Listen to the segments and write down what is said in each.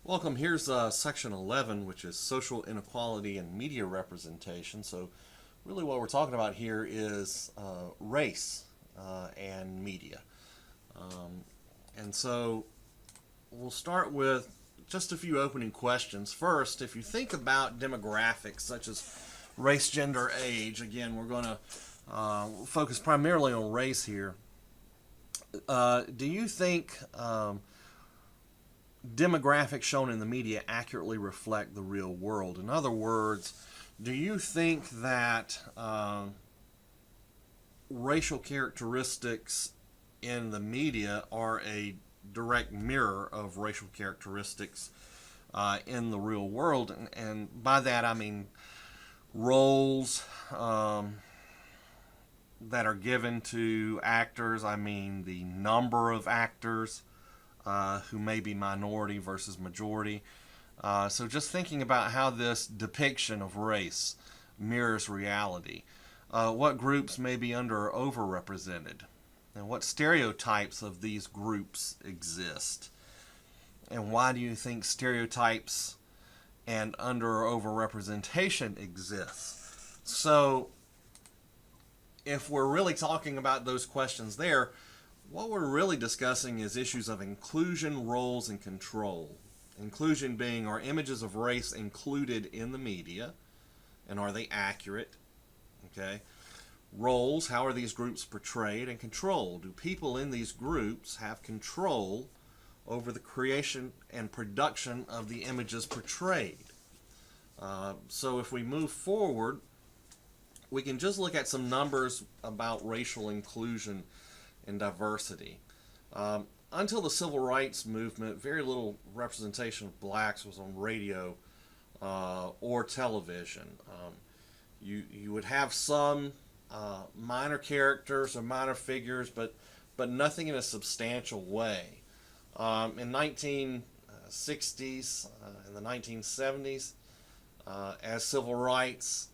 Welcome. Here's section 11, which is social inequality and media representation. So, really, what we're talking about here is race and media. Um, and so, we'll start with just a few opening questions. First, if you think about demographics such as race, gender, age, again, we're going to focus primarily on race here. Do you think demographics shown in the media accurately reflect the real world? In other words, do you think that racial characteristics in the media are a direct mirror of racial characteristics in the real world? And by that I mean roles that are given to actors. I mean the number of actors who may be minority versus majority. So just thinking about how this depiction of race mirrors reality. What groups may be under or overrepresented? And what stereotypes of these groups exist? And why do you think stereotypes and under or overrepresentation exists? So if we're really talking about those questions there, what we're really discussing is issues of inclusion, roles, and control. Inclusion being, are images of race included in the media, and are they accurate? Okay. Roles, how are these groups portrayed? And control, do people in these groups have control over the creation and production of the images portrayed? So if we move forward, we can just look at some numbers about racial inclusion and diversity. Until the civil rights movement, very little representation of blacks was on radio or television. You would have some minor characters or minor figures, but nothing in a substantial way. In 1960s, in the 1970s, as civil rights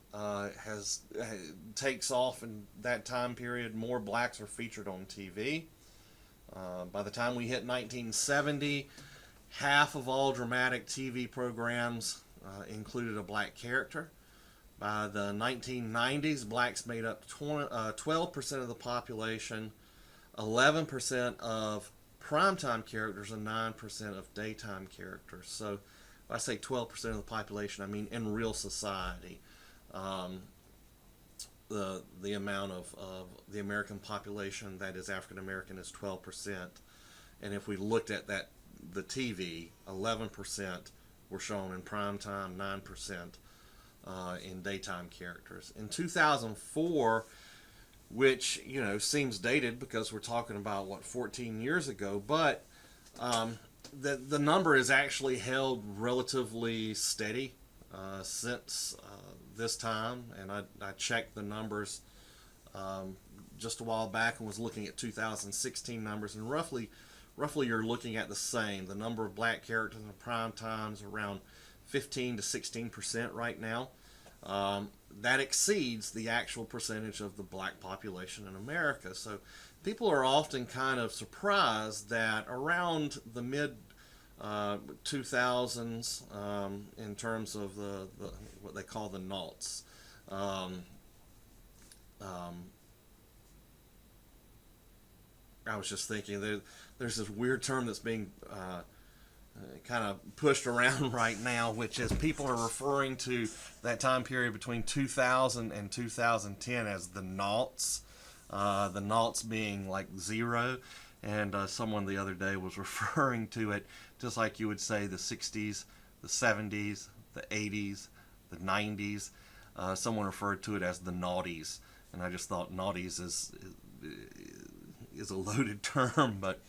takes off in that time period, more blacks are featured on TV. By the time we hit 1970, half of all dramatic TV programs included a black character. By the 1990s, blacks made up 12% of the population, 11% of primetime characters, and 9% of daytime characters. So if I say 12% of the population, I mean in real society. The amount of the American population that is African American is 12%, and if we looked at that, the TV, 11% were shown in primetime, 9% in daytime characters. In 2004, which seems dated because we're talking about 14 years ago, but the number is actually held relatively steady since this time, and I checked the numbers just a while back and was looking at 2016 numbers, and roughly you're looking at the same. The number of black characters in prime time is around 15 to 16% right now. That exceeds the actual percentage of the black population in America. So people are often kind of surprised that around the mid 2000s, in terms of the what they call the noughts. I was just thinking there's this weird term that's being kind of pushed around right now, which is people are referring to that time period between 2000 and 2010 as the noughts. The noughts being like zero. And someone the other day was referring to it just like you would say the 60s, the 70s, the 80s, the 90s. Someone referred to it as the naughties. And I just thought naughties is a loaded term. But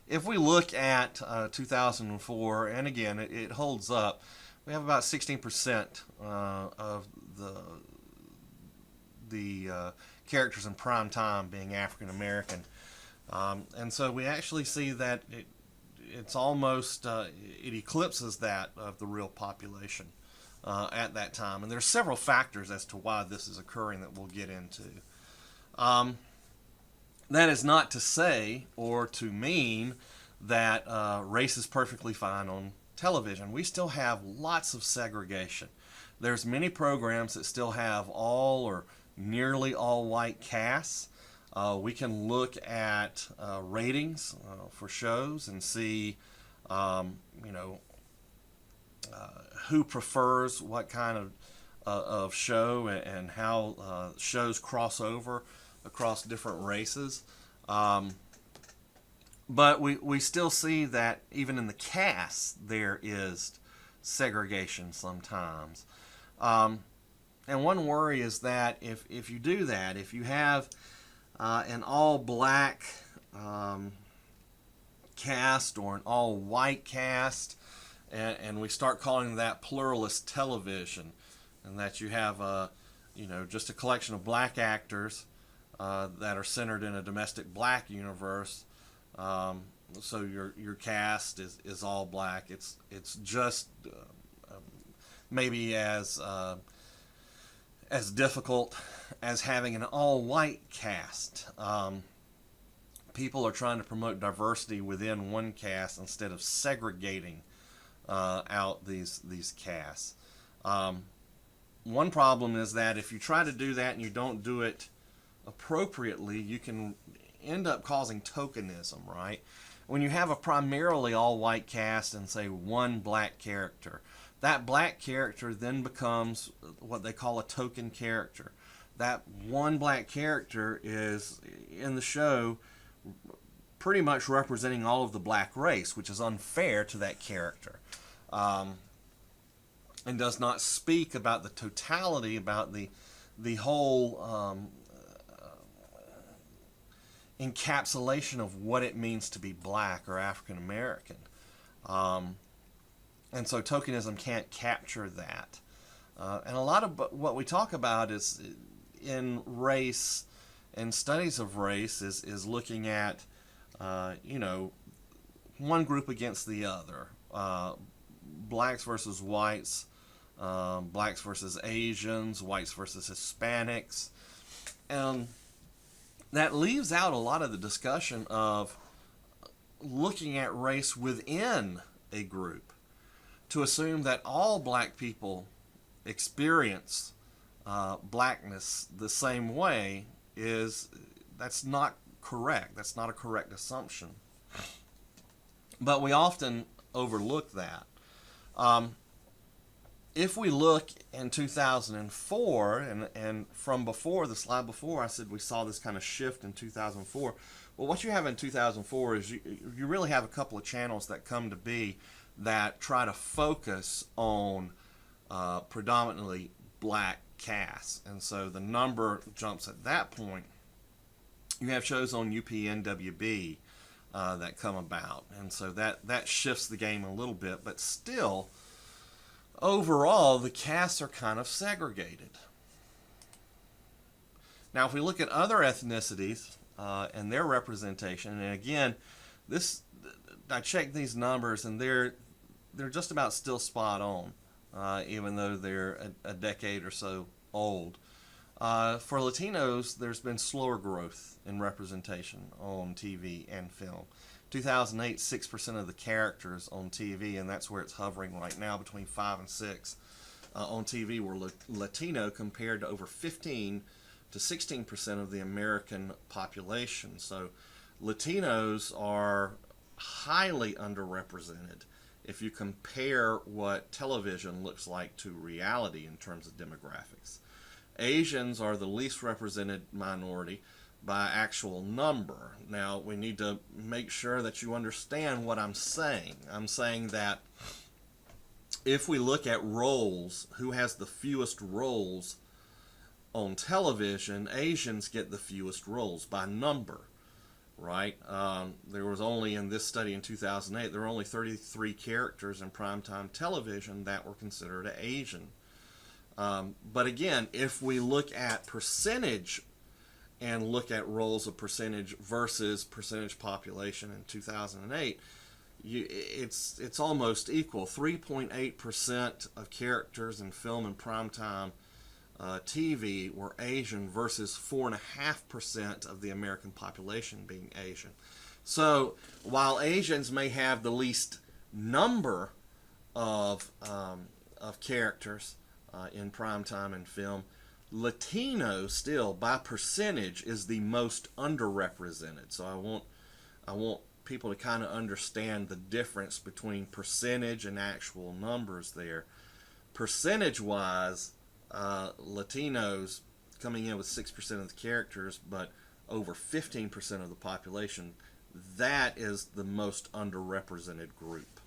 if we look at 2004, and again, it holds up, we have about 16% of the characters in prime time being African American. And so we actually see that it's almost, it eclipses that of the real population at that time. And there's several factors as to why this is occurring that we'll get into. That is not to say or to mean that race is perfectly fine on television, we still have lots of segregation. There's many programs that still have all or nearly all white casts. We can look at ratings for shows and see, you know, who prefers what kind of show, and how shows cross over across different races. But we still see that even in the cast there is segregation sometimes. And one worry is that if you do that, if you have an all black cast or an all white cast, and we start calling that pluralist television, and that you have just a collection of black actors that are centered in a domestic black universe. So your cast is all black. It's just maybe as difficult as having an all white cast. People are trying to promote diversity within one cast instead of segregating out these casts. One problem is that if you try to do that and you don't do it appropriately, you can end up causing tokenism, right? When you have a primarily all white cast and say one black character, that black character then becomes what they call a token character. That one black character is in the show pretty much representing all of the black race, which is unfair to that character, and does not speak about the totality, about the whole encapsulation of what it means to be black or African American. And so tokenism can't capture that. And a lot of what we talk about is in race and studies of race is looking at, one group against the other. Blacks versus whites, blacks versus Asians, whites versus Hispanics. And that leaves out a lot of the discussion of looking at race within a group. To assume that all black people experience blackness the same way that's not correct. That's not a correct assumption. But we often overlook that. If we look in 2004, and from before, the slide before, I said we saw this kind of shift in 2004. Well, what you have in 2004 is you really have a couple of channels that come to be that try to focus on predominantly black casts. And so the number jumps at that point. You have shows on UPNWB that come about. And so that shifts the game a little bit. But still, overall, the casts are kind of segregated. Now, if we look at other ethnicities and their representation, and again, I checked these numbers, and they're just about still spot on, even though they're a decade or so old. For Latinos, there's been slower growth in representation on TV and film. 2008, 6% of the characters on TV, and that's where it's hovering right now, between 5 and 6 on TV, were Latino, compared to over 15 to 16% of the American population. So Latinos are highly underrepresented if you compare what television looks like to reality in terms of demographics. Asians are the least represented minority by actual number. Now, we need to make sure that you understand what I'm saying. I'm saying that if we look at roles, who has the fewest roles on television, Asians get the fewest roles by number, right? There was only, in this study in 2008, there were only 33 characters in primetime television that were considered Asian. But again, if we look at percentage and look at roles of percentage versus percentage population in 2008, it's almost equal. 3.8% of characters in film and primetime TV were Asian versus 4.5% of the American population being Asian. So while Asians may have the least number of characters in primetime and film, Latino still by percentage is the most underrepresented. So I want people to kind of understand the difference between percentage and actual numbers there. Percentage wise, Latinos coming in with 6% of the characters, but over 15% of the population. That is the most underrepresented group.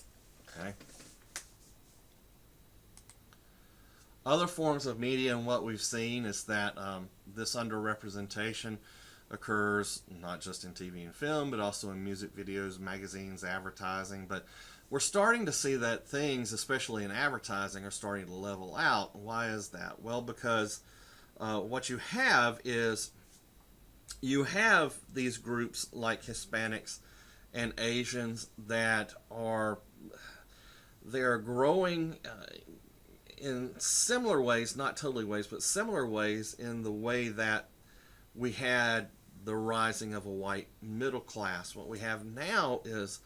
Okay. Other forms of media, and what we've seen is that this underrepresentation occurs not just in TV and film, but also in music videos, magazines, advertising. But we're starting to see that things, especially in advertising, are starting to level out. Why is that? Well, because what you have is you have these groups like Hispanics and Asians that are they're growing in similar ways, not totally ways, but similar ways in the way that we had the rising of a white middle class. What we have now is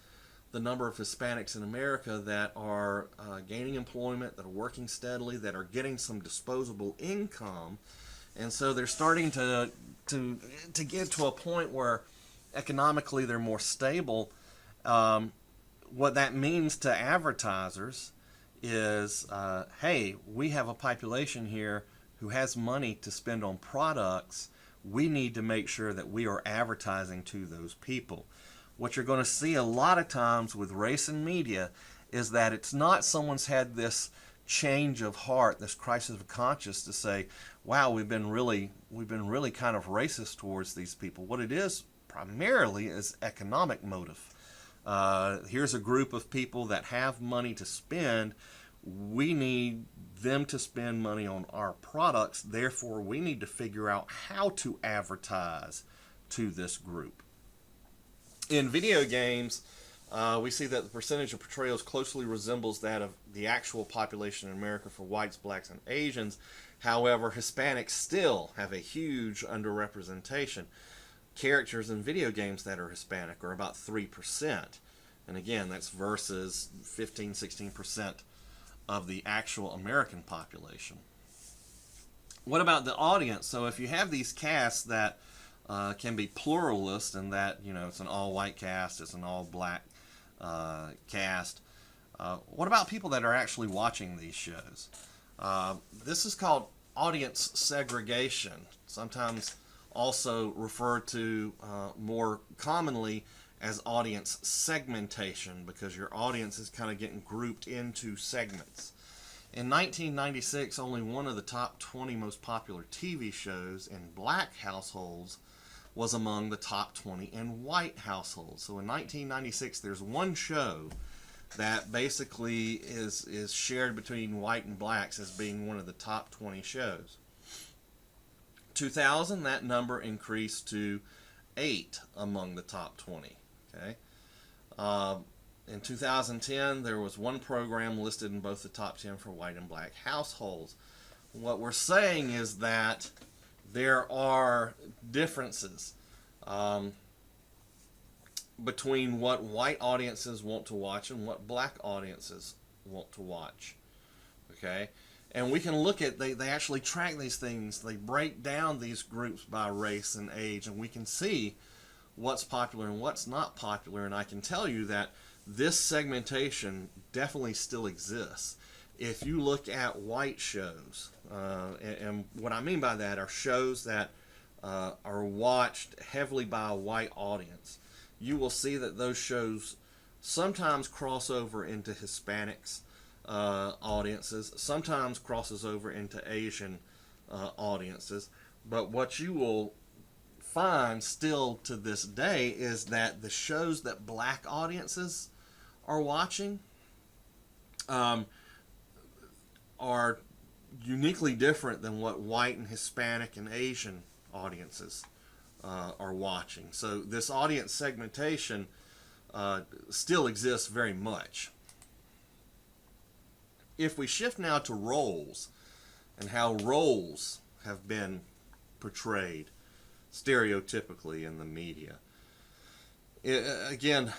the number of Hispanics in America that are gaining employment, that are working steadily, that are getting some disposable income, and so they're starting to get to a point where economically they're more stable. What that means to advertisers is, hey, we have a population here who has money to spend on products. We need to make sure that we are advertising to those people. What you're going to see a lot of times with race and media is that it's not someone's had this change of heart, this crisis of conscience to say, wow, we've been really kind of racist towards these people. What it is primarily is economic motive. Here's a group of people that have money to spend. We need them to spend money on our products. Therefore, we need to figure out how to advertise to this group. In video games, we see that the percentage of portrayals closely resembles that of the actual population in America for whites, blacks, and Asians. However, Hispanics still have a huge underrepresentation. Characters in video games that are Hispanic are about 3%. And again, that's versus 15-16% of the actual American population. What about the audience? So if you have these casts that can be pluralist, and that, you know, it's an all-white cast, it's an all-black cast, what about people that are actually watching these shows? This is called audience segregation, sometimes also referred to more commonly as audience segmentation, because your audience is kind of getting grouped into segments. In 1996, only one of the top 20 most popular TV shows in black households was among the top 20 in white households. So in 1996, there's one show that basically is shared between white and blacks as being one of the top 20 shows. 2000, that number increased to 8 among the top 20. Okay. In 2010, there was one program listed in both the top 10 for white and black households. What we're saying is that there are differences between what white audiences want to watch and what black audiences want to watch. Okay? And we can look at, they actually track these things. They break down these groups by race and age, and we can see what's popular and what's not popular. And I can tell you that this segmentation definitely still exists. If you look at white shows, and what I mean by that are shows that are watched heavily by a white audience, you will see that those shows sometimes cross over into Hispanics audiences, sometimes crosses over into Asian audiences. But what you will find still to this day is that the shows that black audiences are watching are uniquely different than what white and Hispanic and Asian audiences are watching. So this audience segmentation still exists very much. If we shift now to roles and how roles have been portrayed stereotypically in the media. Again,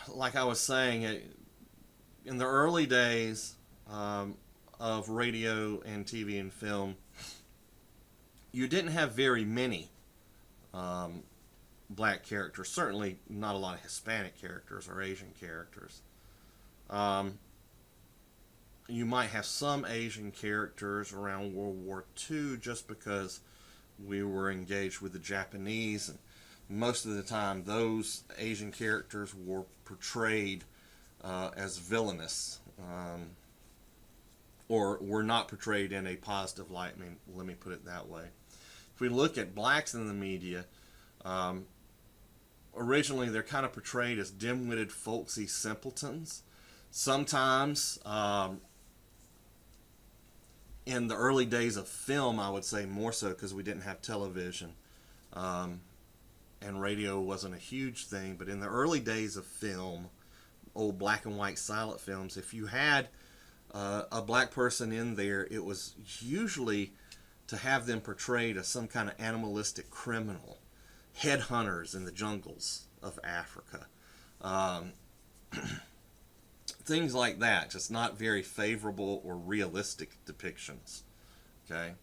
like I was saying, in the early days of radio and TV and film, you didn't have very many um, black characters. Certainly not a lot of Hispanic characters or Asian characters. Um, you might have some Asian characters around World War II just because we were engaged with the Japanese, and most of the time those Asian characters were portrayed as villainous, or were not portrayed in a positive light. I mean, let me put it that way. If we look at blacks in the media, um, originally they're kind of portrayed as dim-witted, folksy simpletons. Sometimes, in the early days of film, I would say more so because we didn't have television, and radio wasn't a huge thing. But in the early days of film, old black and white silent films, if you had a black person in there, it was usually to have them portrayed as some kind of animalistic criminal, headhunters in the jungles of Africa. Um, Things like that, just not very favorable or realistic depictions. Okay.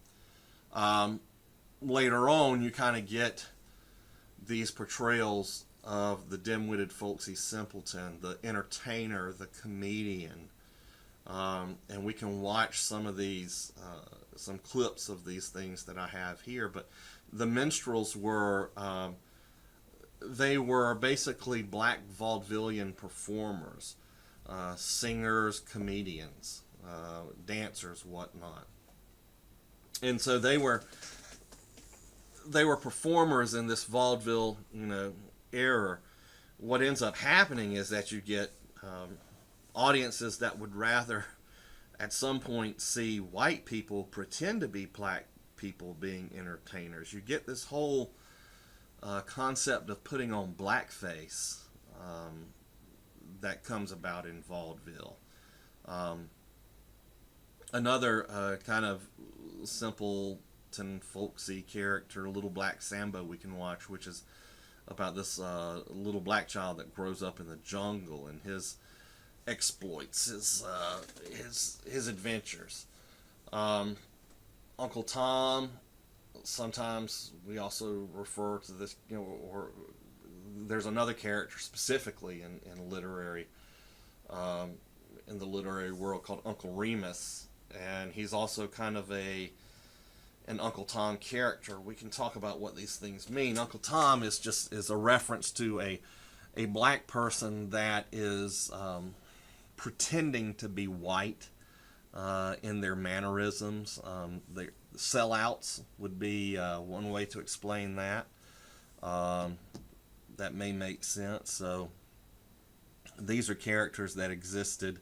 Later on, you kind of get these portrayals of the dim-witted, folksy simpleton, the entertainer, the comedian, and we can watch some of these, some clips of these things that I have here. But the minstrels were, they were basically black vaudevillian performers. Singers, comedians, dancers, whatnot, and so they were performers in this vaudeville, era. What ends up happening is that you get audiences that would rather, at some point, see white people pretend to be black people being entertainers. You get this whole concept of putting on blackface. That comes about in vaudeville. Another kind of simpleton, folksy character, Little Black Sambo, we can watch, which is about this little black child that grows up in the jungle and his exploits, his adventures. Uncle Tom. Sometimes we also refer to this, or there's another character specifically in literary, in the literary world called Uncle Remus, and he's also kind of an Uncle Tom character. We can talk about what these things mean. Uncle Tom is a reference to a black person that is pretending to be white in their mannerisms. The sellouts would be one way to explain that. That may make sense. So these are characters that existed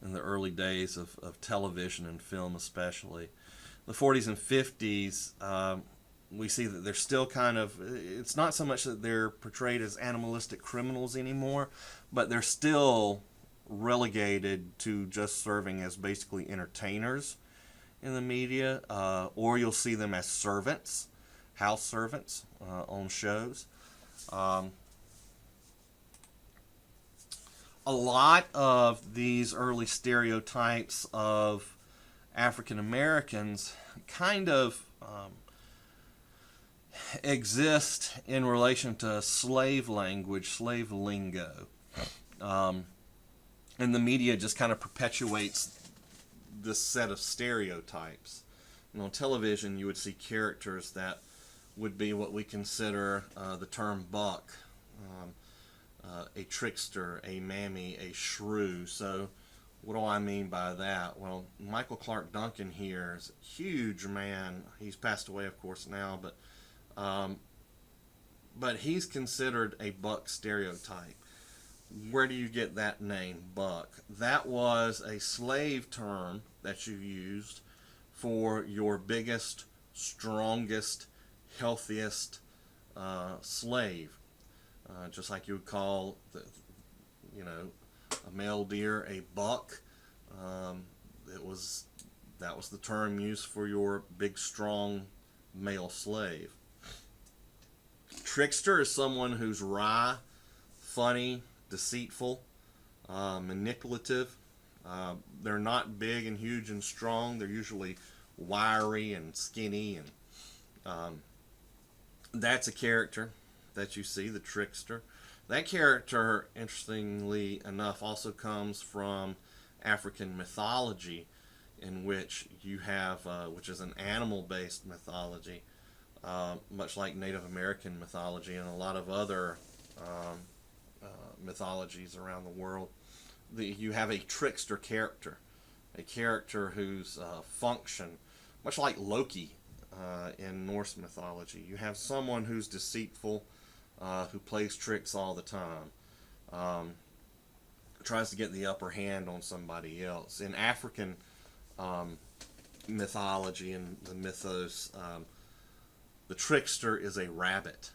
in the early days of television and film, especially. The 40s and 50s, we see that they're still kind of, it's not so much that they're portrayed as animalistic criminals anymore, but they're still relegated to just serving as basically entertainers in the media, or you'll see them as servants, house servants on shows. A lot of these early stereotypes of African Americans kind of exist in relation to slave language, slave lingo. And the media just kind of perpetuates this set of stereotypes. On television, you would see characters that would be what we consider the term buck, a trickster, a mammy, a shrew. So what do I mean by that? Well, Michael Clark Duncan here is a huge man. He's passed away, of course, now, but he's considered a buck stereotype. Where do you get that name, buck? That was a slave term that you used for your biggest, strongest, healthiest slave. Just like you would call a male deer a buck. That was the term used for your big, strong male slave. Trickster is someone who's wry, funny, deceitful, manipulative. They're not big and huge and strong. They're usually wiry and skinny, and that's a character that you see, the trickster. That character, interestingly enough, also comes from African mythology, in which you have, which is an animal-based mythology, much like Native American mythology and a lot of other um, mythologies around the world. You have a trickster character, a character whose function, much like Loki in Norse mythology, you have someone who's deceitful, who plays tricks all the time, um, tries to get the upper hand on somebody else. In African um, mythology and the mythos, the trickster is a rabbit.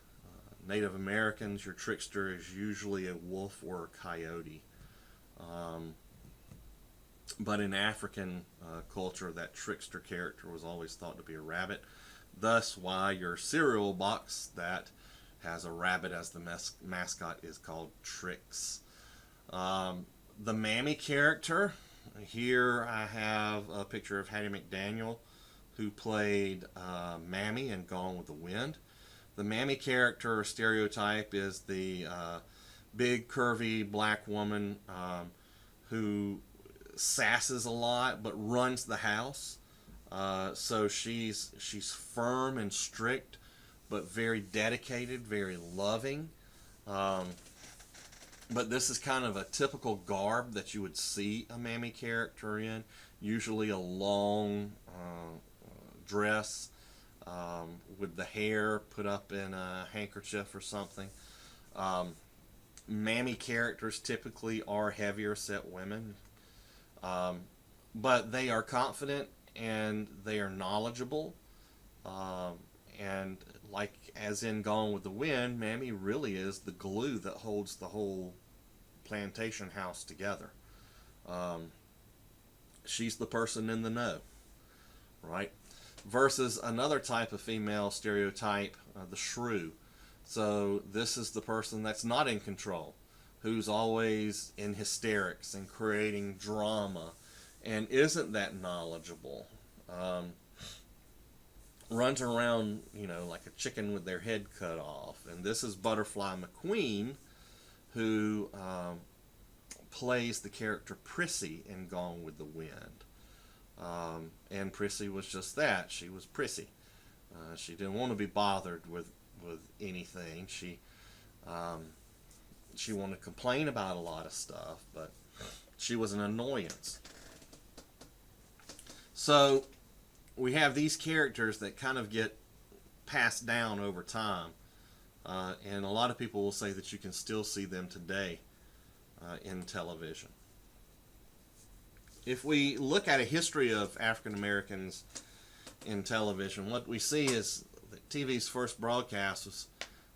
Native Americans, your trickster is usually a wolf or a coyote. Um, but in African culture, that trickster character was always thought to be a rabbit. Thus, why your cereal box that has a rabbit as the mascot is called Trix. The Mammy character, here I have a picture of Hattie McDaniel, who played Mammy in Gone with the Wind. The Mammy character or stereotype is the big, curvy black woman who sasses a lot but runs the house. So she's firm and strict, but very dedicated, very loving. Um, but this is kind of a typical garb that you would see a Mammy character in. Usually a long dress with the hair put up in a handkerchief or something. Um, Mammy characters typically are heavier set women, um, but they are confident and they are knowledgeable. Um, and like as in Gone with the Wind, Mammy really is the glue that holds the whole plantation house together. Um, she's the person in the know, right? Versus another type of female stereotype, the shrew. So this is the person that's not in control, who's always in hysterics and creating drama and isn't that knowledgeable. Um, Runs around, like a chicken with their head cut off. And this is Butterfly McQueen, who plays the character Prissy in Gone with the Wind. And Prissy was just that. She was prissy. She didn't want to be bothered with anything. She wanted to complain about a lot of stuff, but she was an annoyance. So we have these characters that kind of get passed down over time, and a lot of people will say that you can still see them today in television. If we look at a history of African Americans in television, what we see is that TV's first broadcast was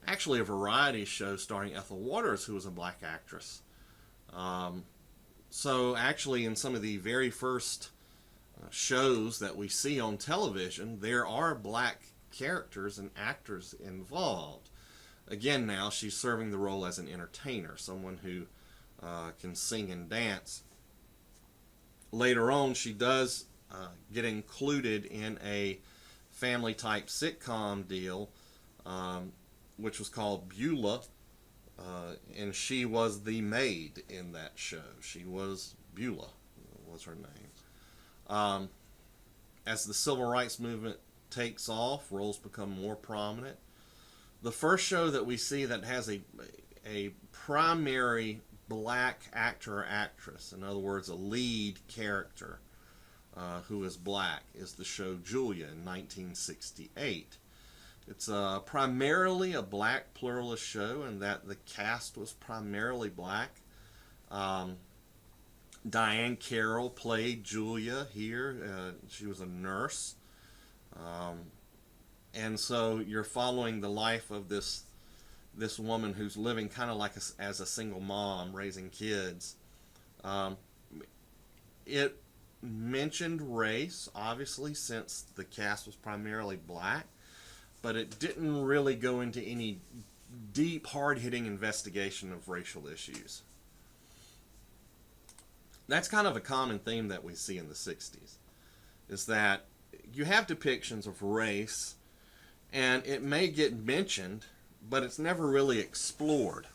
actually a variety show starring Ethel Waters, who was a black actress. So actually in some of the very first shows that we see on television, there are black characters and actors involved. Again, now she's serving the role as an entertainer, someone who can sing and dance. Later on, she does get included in a family type sitcom deal, which was called Beulah, and she was the maid in that show. She was Beulah, was her name. As the civil rights movement takes off, roles become more prominent. The first show that we see that has a primary black actor or actress, in other words, a lead character who is black, is the show Julia in 1968. It's primarily a black pluralist show in that the cast was primarily black. Diane Carroll played Julia here. She was a nurse. And so you're following the life of this woman who's living kind of like as a single mom, raising kids. It mentioned race, obviously, since the cast was primarily black, but it didn't really go into any deep, hard-hitting investigation of racial issues. That's kind of a common theme that we see in the 60s, is that you have depictions of race, and it may get mentioned, but it's never really explored.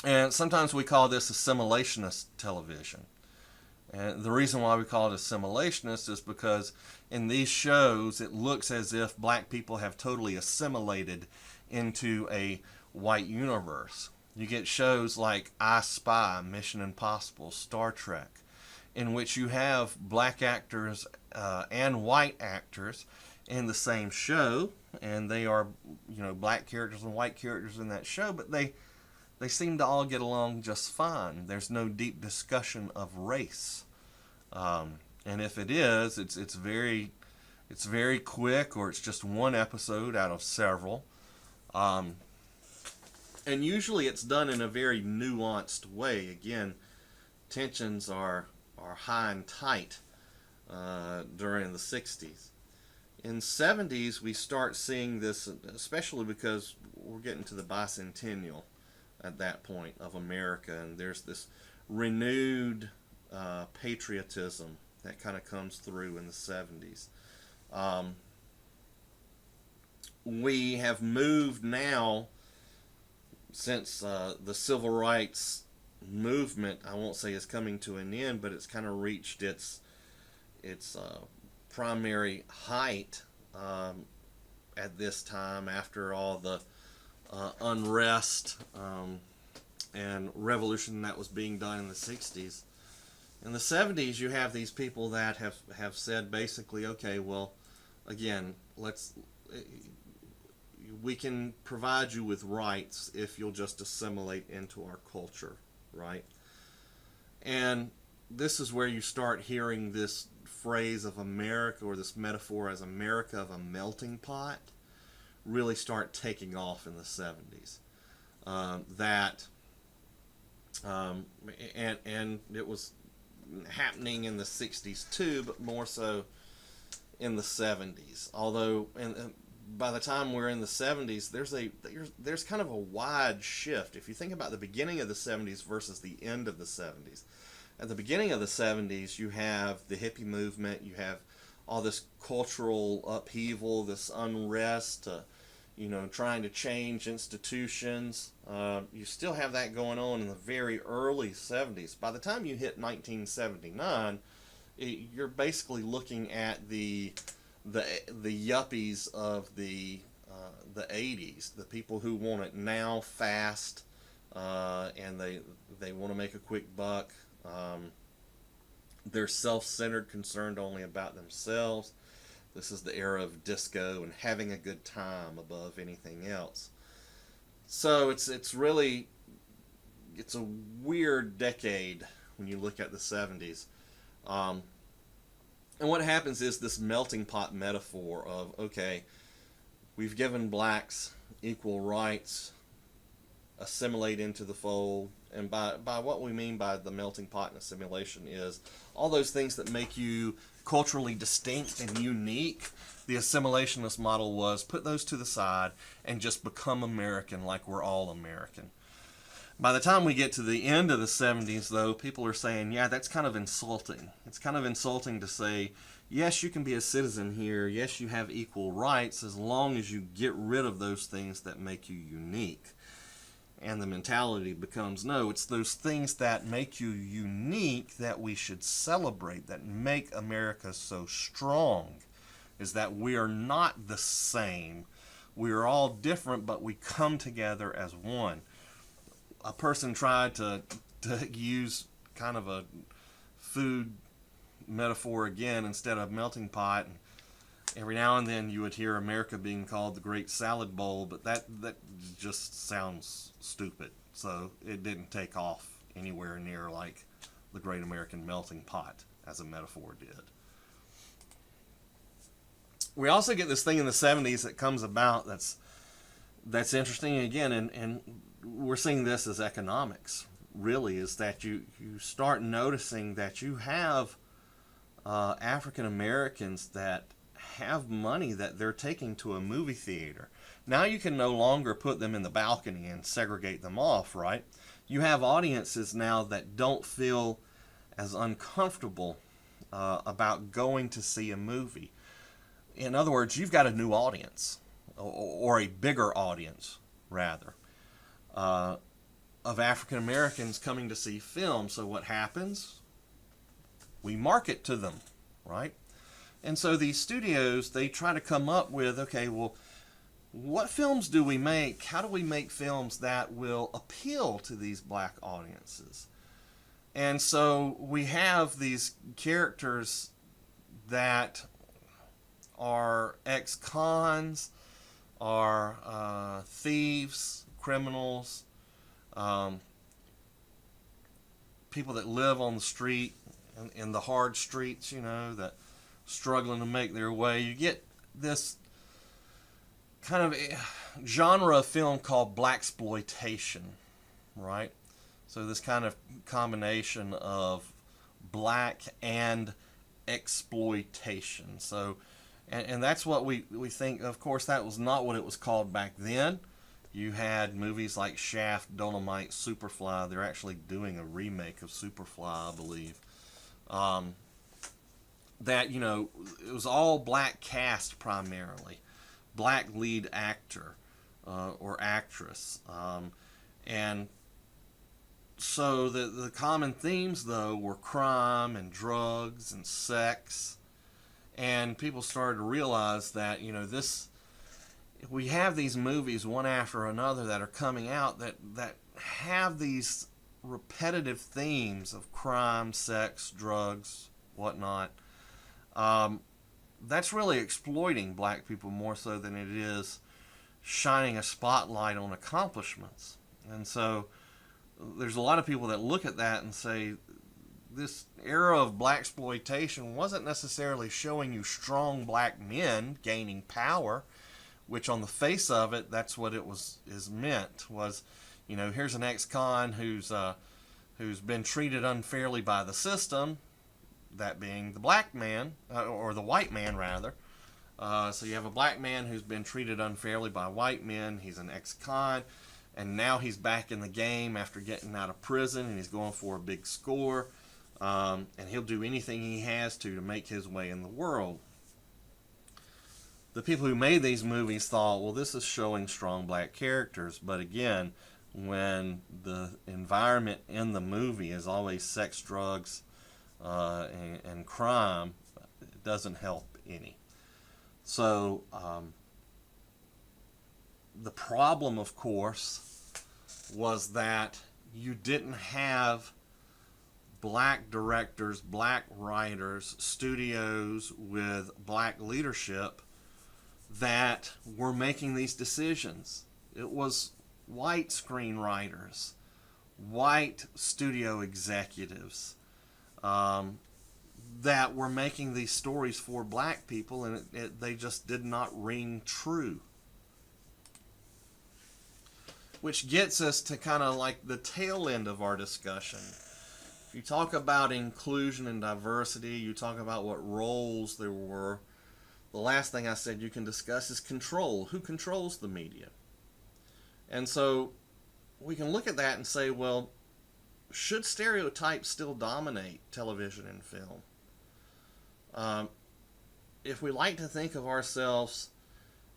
And sometimes we call this assimilationist television. And the reason why we call it assimilationist is because in these shows, it looks as if black people have totally assimilated into a white universe. You get shows like I Spy, Mission Impossible, Star Trek, in which you have black actors and white actors in the same show, and they are, black characters and white characters in that show, but they seem to all get along just fine. There's no deep discussion of race, and if it is, it's very quick, or it's just one episode out of several. And usually it's done in a very nuanced way. Again, tensions are high and tight during the 60s. In 70s, we start seeing this, especially because we're getting to the bicentennial at that point of America, and there's this renewed patriotism that kind of comes through in the 70s. We have moved now, since the civil rights movement, I won't say is coming to an end, but it's kind of reached its primary height at this time, after all the unrest and revolution that was being done in the 60s. In the 70s, you have these people that have said basically, okay, well, again, we can provide you with rights if you'll just assimilate into our culture, right? And this is where you start hearing this phrase of America, or this metaphor as America of a melting pot, really start taking off in the 70s. And it was happening in the 60s too, but more so in the 70s. Although, by the time we're in the 70s, there's kind of a wide shift. If you think about the beginning of the 70s versus the end of the 70s. At the beginning of the 70s, you have the hippie movement, you have all this cultural upheaval, this unrest, trying to change institutions. You still have that going on in the very early 70s. By the time you hit 1979, you're basically looking at the yuppies of the 80s, the people who want it now, fast, and they want to make a quick buck. They're self-centered, concerned only about themselves. This is the era of disco and having a good time above anything else. So it's a weird decade when you look at the 70s. And what happens is this melting pot metaphor of, okay, we've given blacks equal rights, assimilate into the fold. And by what we mean by the melting pot and assimilation is all those things that make you culturally distinct and unique. The assimilationist model was put those to the side and just become American, like we're all American. By the time we get to the end of the 70s, though, people are saying, yeah, that's kind of insulting. It's kind of insulting to say, yes, you can be a citizen here. Yes, you have equal rights as long as you get rid of those things that make you unique. And the mentality becomes, no, it's those things that make you unique that we should celebrate, that make America so strong, is that we are not the same. We are all different, but we come together as one. A person tried to use kind of a food metaphor again instead of melting pot. And every now and then you would hear America being called the Great Salad Bowl, but that just sounds stupid. So it didn't take off anywhere near like the Great American Melting Pot as a metaphor did. We also get this thing in the 70s that comes about that's interesting again, and we're seeing this as economics, really, is that you start noticing that you have African Americans that have money that they're taking to a movie theater. Now you can no longer put them in the balcony and segregate them off, right? you have audiences now that don't feel as uncomfortable about going to see a movie. In other words, you've got a new audience, or a bigger audience, rather, of African Americans coming to see film. So what happens? We market to them, right? And so these studios, they try to come up with, okay, well, what films do we make? How do we make films that will appeal to these black audiences? And so we have these characters that are ex-cons, are thieves, criminals, people that live on the street, in the hard streets, that struggling to make their way. You get this kind of genre of film called blaxploitation, right? So this kind of combination of black and exploitation. So, and that's what we think. Of course, that was not what it was called back then. You had movies like Shaft, Dolomite, Superfly. They're actually doing a remake of Superfly, I believe. That, it was all black cast primarily. Black lead actor or actress. And so the common themes, though, were crime and drugs and sex. And people started to realize that, we have these movies one after another that are coming out that have these repetitive themes of crime, sex, drugs, whatnot. That's really exploiting black people more so than it is shining a spotlight on accomplishments. And so there's a lot of people that look at that and say, this era of blaxploitation wasn't necessarily showing you strong black men gaining power, which on the face of it, that's what it is meant. Was, here's an ex-con who's been treated unfairly by the system, that being the black man, or the white man rather. So you have a black man who's been treated unfairly by white men. He's an ex-con, and now he's back in the game after getting out of prison, and he's going for a big score. And he'll do anything he has to make his way in the world. The people who made these movies thought, well, this is showing strong black characters. But again, when the environment in the movie is always sex, drugs, and crime, it doesn't help any. So the problem, of course, was that you didn't have black directors, black writers, studios with black leadership that were making these decisions. It was white screenwriters, white studio executives that were making these stories for black people, and they just did not ring true. Which gets us to kind of like the tail end of our discussion. If you talk about inclusion and diversity, you talk about what roles there were, the last thing I said you can discuss is control. Who controls the media? And so we can look at that and say, well, should stereotypes still dominate television and film? If we like to think of ourselves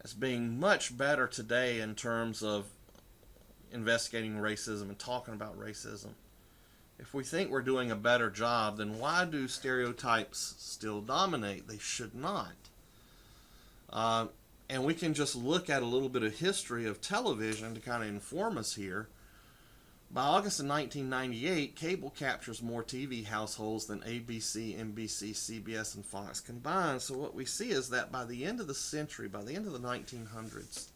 as being much better today in terms of investigating racism and talking about racism, if we think we're doing a better job, then why do stereotypes still dominate? They should not. And we can just look at a little bit of history of television to kind of inform us here. By August of 1998, cable captures more TV households than ABC, NBC, CBS, and Fox combined. So what we see is that by the end of the century, by the end of the 1900s,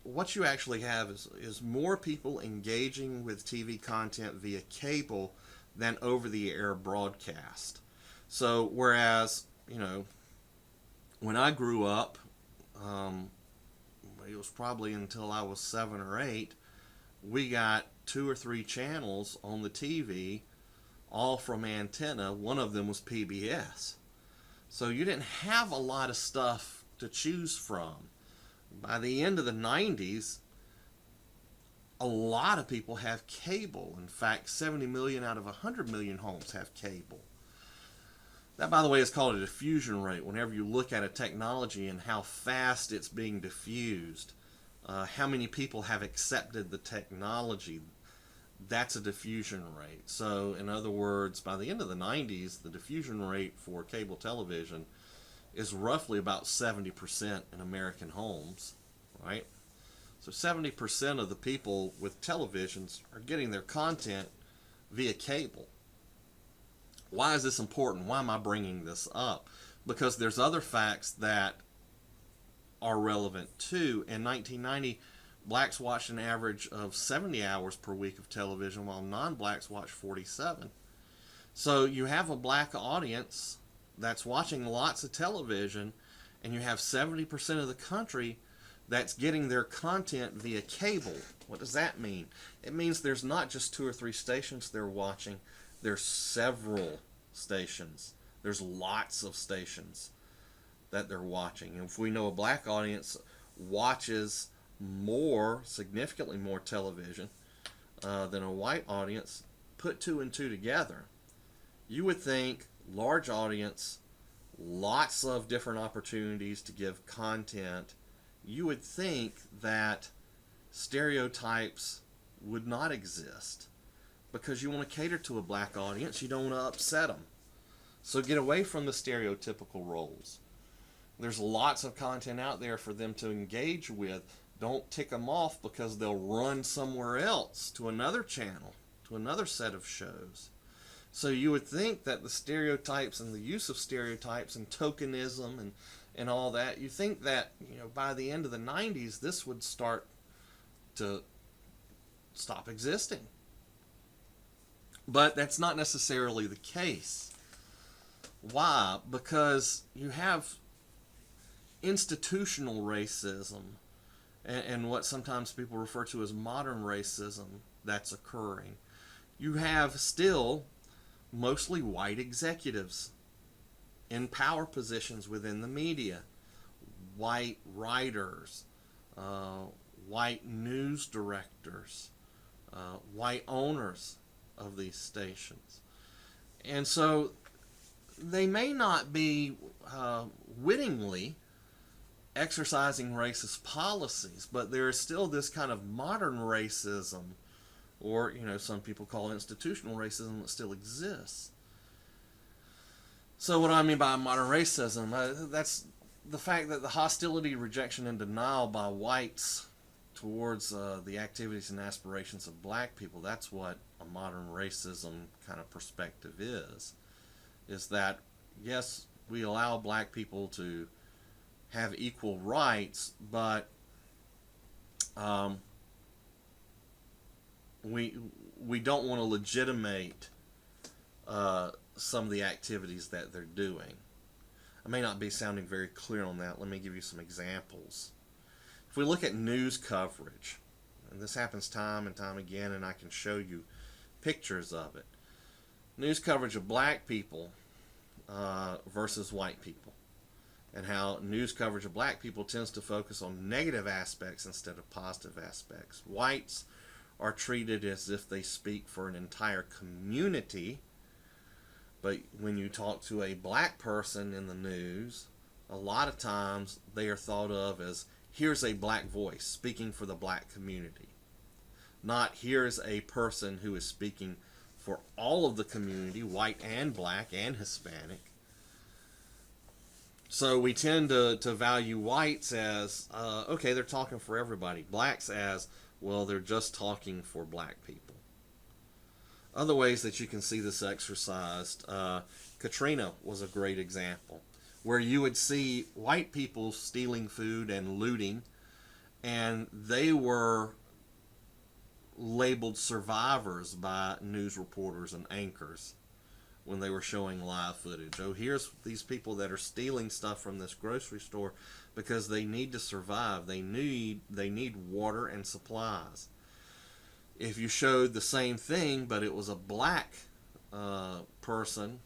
what you actually have is more people engaging with TV content via cable than over-the-air broadcast. So whereas, when I grew up, it was probably until I was 7 or 8, we got 2 or 3 channels on the TV, all from antenna. One of them was PBS. So you didn't have a lot of stuff to choose from. By the end of the 90s, a lot of people have cable. In fact, 70 million out of 100 million homes have cable. That, by the way, is called a diffusion rate. Whenever you look at a technology and how fast it's being diffused, how many people have accepted the technology, that's a diffusion rate. So, in other words, by the end of the 90s, the diffusion rate for cable television is roughly about 70% in American homes, right? So 70% of the people with televisions are getting their content via cable. Why is this important? Why am I bringing this up? Because there's other facts that are relevant too. In 1990, blacks watched an average of 70 hours per week of television, while non-blacks watched 47. So you have a black audience that's watching lots of television, and you have 70% of the country that's getting their content via cable. What does that mean? It means there's not just 2 or 3 stations they're watching. There's several stations. There's lots of stations that they're watching. And if we know a black audience watches more, significantly more television than a white audience, put 2 and 2 together, you would think large audience, lots of different opportunities to give content. You would think that stereotypes would not exist, because you want to cater to a black audience. You don't want to upset them. So get away from the stereotypical roles. There's lots of content out there for them to engage with. Don't tick them off because they'll run somewhere else to another channel, to another set of shows. So you would think that the stereotypes and the use of stereotypes and tokenism and all that, you think that, by the end of the 90s, this would start to stop existing. But that's not necessarily the case. Why? Because you have institutional racism and what sometimes people refer to as modern racism that's occurring. You have still mostly white executives in power positions within the media, white writers, white news directors, white owners of these stations. And so they may not be wittingly exercising racist policies, but there is still this kind of modern racism, or some people call institutional racism, that still exists. So what do I mean by modern racism? That's the fact that the hostility, rejection, and denial by whites towards the activities and aspirations of black people. That's what a modern racism kind of perspective is that, yes, we allow black people to have equal rights, but we don't want to legitimate some of the activities that they're doing. I may not be sounding very clear on that. Let me give you some examples. If we look at news coverage, and this happens time and time again, and I can show you pictures of it. News coverage of black people versus white people, and how news coverage of black people tends to focus on negative aspects instead of positive aspects. Whites are treated as if they speak for an entire community, but when you talk to a black person in the news, a lot of times they are thought of as, here's a black voice speaking for the black community, not here's a person who is speaking for all of the community, white and black and Hispanic. So we tend to value whites as, okay, they're talking for everybody. Blacks as, well, they're just talking for black people. Other ways that you can see this exercised, Katrina was a great example, where you would see white people stealing food and looting, and they were labeled survivors by news reporters and anchors when they were showing live footage. Oh, here's these people that are stealing stuff from this grocery store because they need to survive. They need water and supplies. If you showed the same thing, but it was a black person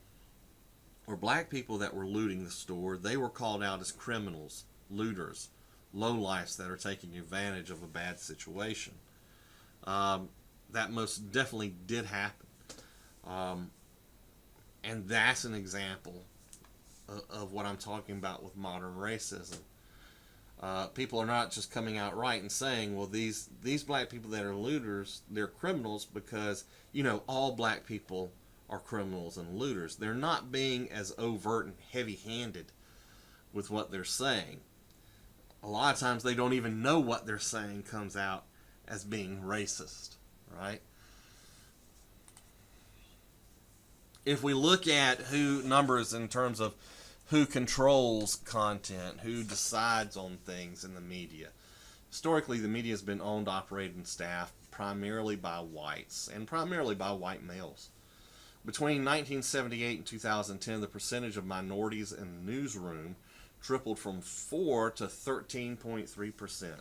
or black people that were looting the store, they were called out as criminals, looters, lowlifes that are taking advantage of a bad situation. That most definitely did happen. Um, and that's an example of what I'm talking about with modern racism. People are not just coming out right and saying, well, these black people that are looters, they're criminals because, all black people are criminals and looters. They're not being as overt and heavy-handed with what they're saying. A lot of times they don't even know what they're saying comes out as being racist, right? If we look at who numbers in terms of who controls content, who decides on things in the media, historically the media has been owned, operated, and staffed primarily by whites and primarily by white males. Between 1978 and 2010, the percentage of minorities in the newsroom tripled from 4 to 13.3%.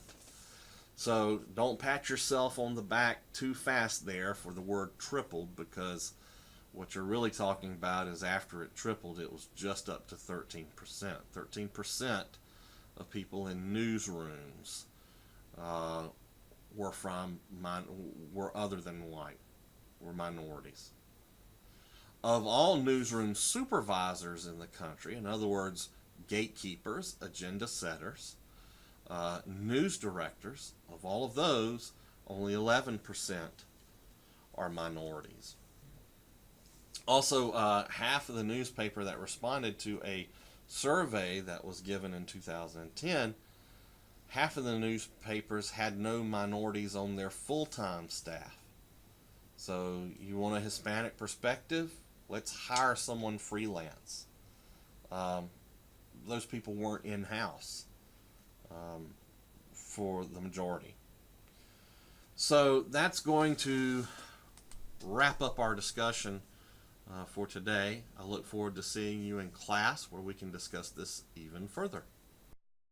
So don't pat yourself on the back too fast there for the word tripled, because what you're really talking about is after it tripled, it was just up to 13%. 13% of people in newsrooms were other than white, were minorities. Of all newsroom supervisors in the country, in other words, gatekeepers, agenda setters, news directors, of all of those, only 11% are minorities. Also, half of the newspaper that responded to a survey that was given in 2010, half of the newspapers had no minorities on their full-time staff. So you want a Hispanic perspective? Let's hire someone freelance. Those people weren't in-house for the majority. So that's going to wrap up our discussion for today. I look forward to seeing you in class where we can discuss this even further.